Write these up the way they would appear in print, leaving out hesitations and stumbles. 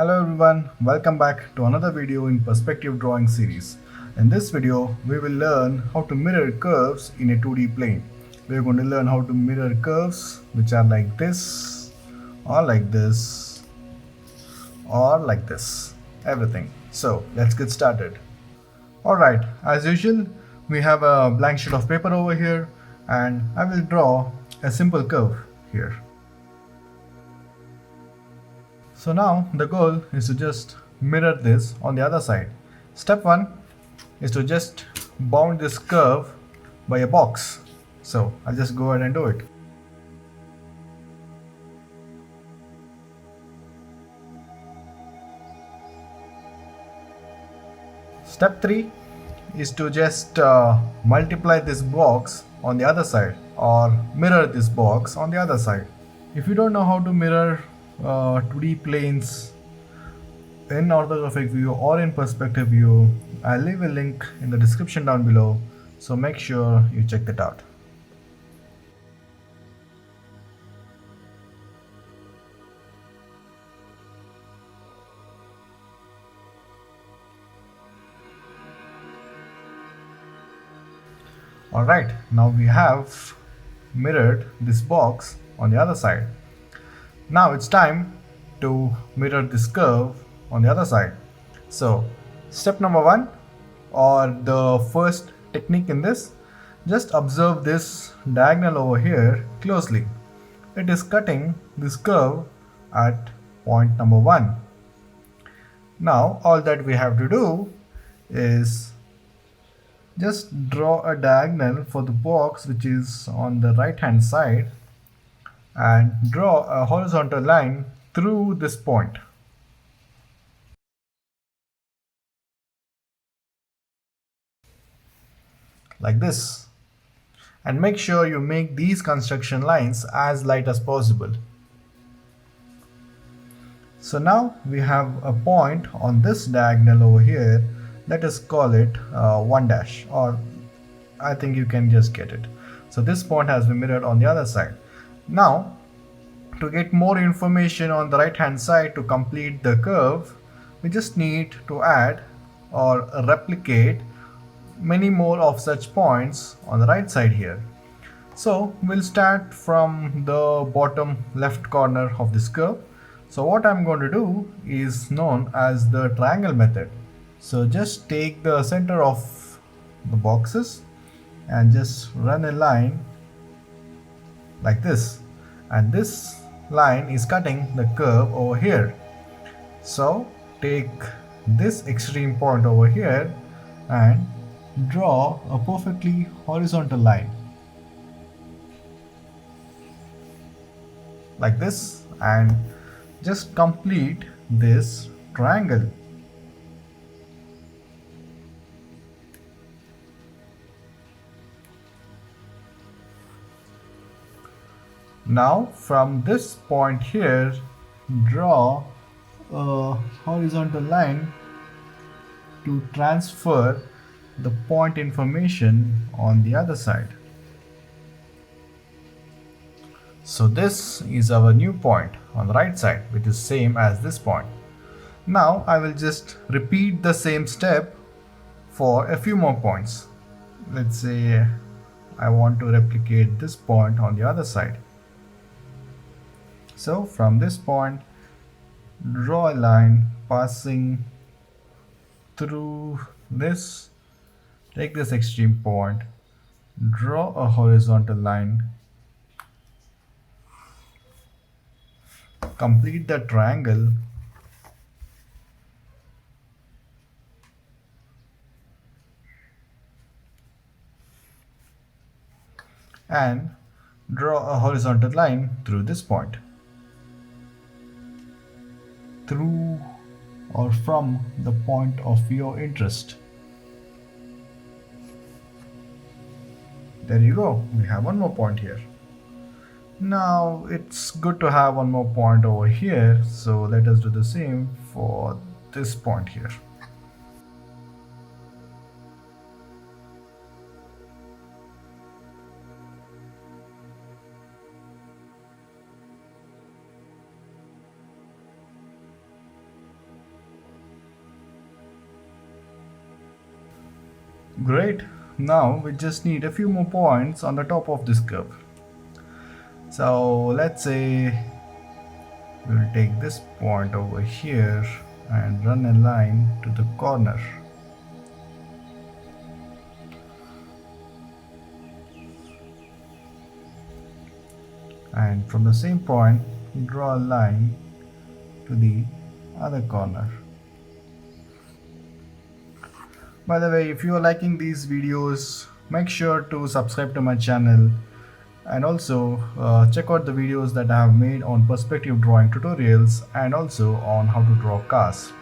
Hello everyone, welcome back to another video in perspective drawing series. In this video, we will learn how to mirror curves in a 2D plane. We are going to learn how to mirror curves which are like this, or like this, or like this, everything. So let's get started. Alright, as usual, we have a blank sheet of paper over here and I will draw a simple curve here. So now the goal is to just mirror this on the other side. Step 1 is to just bound this curve by a box. So I'll just go ahead and do it. Step 3 is to just multiply this box on the other side or mirror this box on the other side. If you don't know how to mirror 2D planes in orthographic view or in perspective view, I'll leave a link in the description down below, so make sure you check that out. Alright, now we have mirrored this box on the other side. Now it's time to mirror this curve on the other side. So step number 1, or the first technique in this, just observe this diagonal over here closely. It is cutting this curve at point number 1. Now all that we have to do is just draw a diagonal for the box which is on the right hand side and draw a horizontal line through this point. Like this. And make sure you make these construction lines as light as possible. So now we have a point on this diagonal over here. Let us call it 1 dash, or I think you can just get it. So this point has been mirrored on the other side. Now to get more information on the right hand side to complete the curve, we just need to add or replicate many more of such points on the right side here. So we'll start from the bottom left corner of this curve. So what I'm going to do is known as the triangle method. So just take the center of the boxes and just run a line like this, and this line is cutting the curve over here. So take this extreme point over here and draw a perfectly horizontal line like this and just complete this triangle. Now from this point here, draw a horizontal line to transfer the point information on the other side. So this is our new point on the right side, which is same as this point. Now I will just repeat the same step for a few more points. Let's say I want to replicate this point on the other side. So from this point, draw a line passing through this, take this extreme point, draw a horizontal line, complete the triangle, and draw a horizontal line through this point, through or from the point of your interest. There you go, we have one more point here. Now it's good to have one more point over here, so let us do the same for this point here. Great. Now we just need a few more points on the top of this curve. So let's say we'll take this point over here and run a line to the corner. And from the same point, draw a line to the other corner. By the way, if you are liking these videos, make sure to subscribe to my channel and also check out the videos that I have made on perspective drawing tutorials and also on how to draw cars.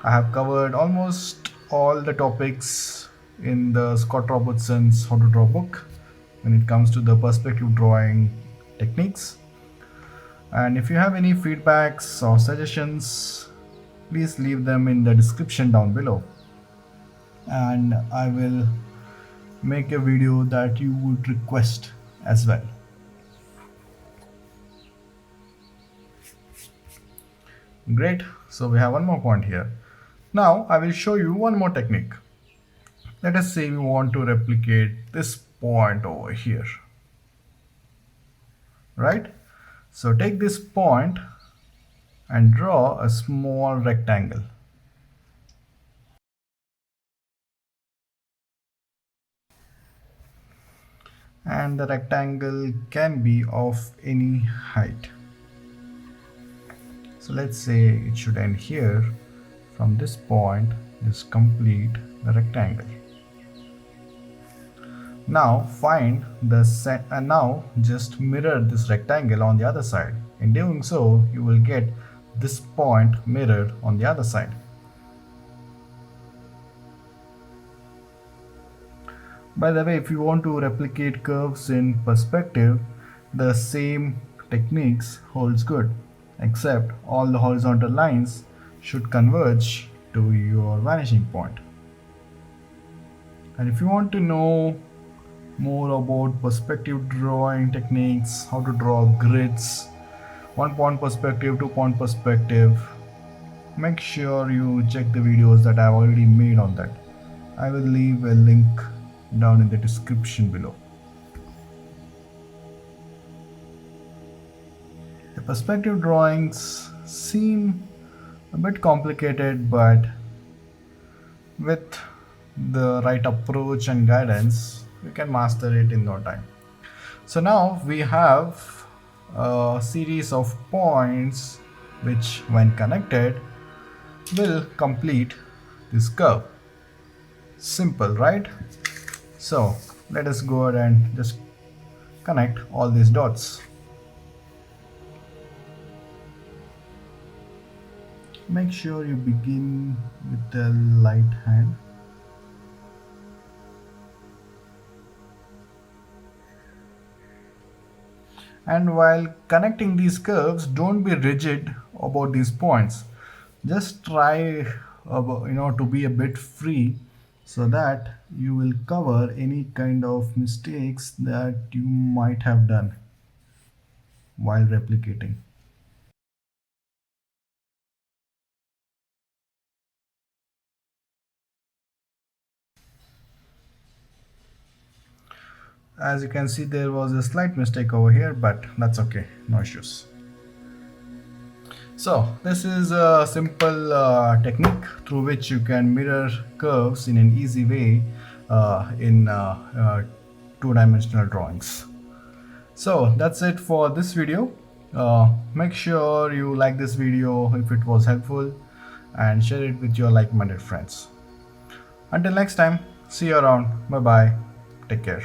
I have covered almost all the topics in the Scott Robertson's How to Draw book when it comes to the perspective drawing techniques. And if you have any feedbacks or suggestions, please leave them in the description down below, and I will make a video that you would request as well. Great, so we have one more point here. Now I will show you one more technique. Let us say we want to replicate this point over here, right? So take this point and draw a small rectangle. And the rectangle can be of any height. So let's say it should end here. From this point, just complete the rectangle. Now find the set and now just mirror this rectangle on the other side. In doing so, you will get this point mirrored on the other side. By the way, if you want to replicate curves in perspective, the same techniques holds good, except all the horizontal lines should converge to your vanishing point. And if you want to know more about perspective drawing techniques, how to draw grids, 1-point perspective, 2-point perspective, make sure you check the videos that I've already made on that. I will leave a link down in the description below. The perspective drawings seem a bit complicated, but with the right approach and guidance, we can master it in no time. So now we have a series of points which, when connected, will complete this curve. Simple, right? So let us go ahead and just connect all these dots. Make sure you begin with the light hand. And while connecting these curves, don't be rigid about these points. Just try to be a bit free, so that you will cover any kind of mistakes that you might have done while replicating. As you can see, there was a slight mistake over here, but that's okay, no issues. So this is a simple technique through which you can mirror curves in an easy way in two-dimensional drawings. So that's it for this video. Make sure you like this video if it was helpful, and share it with your like-minded friends. Until next time, see you around. Bye bye. Take care.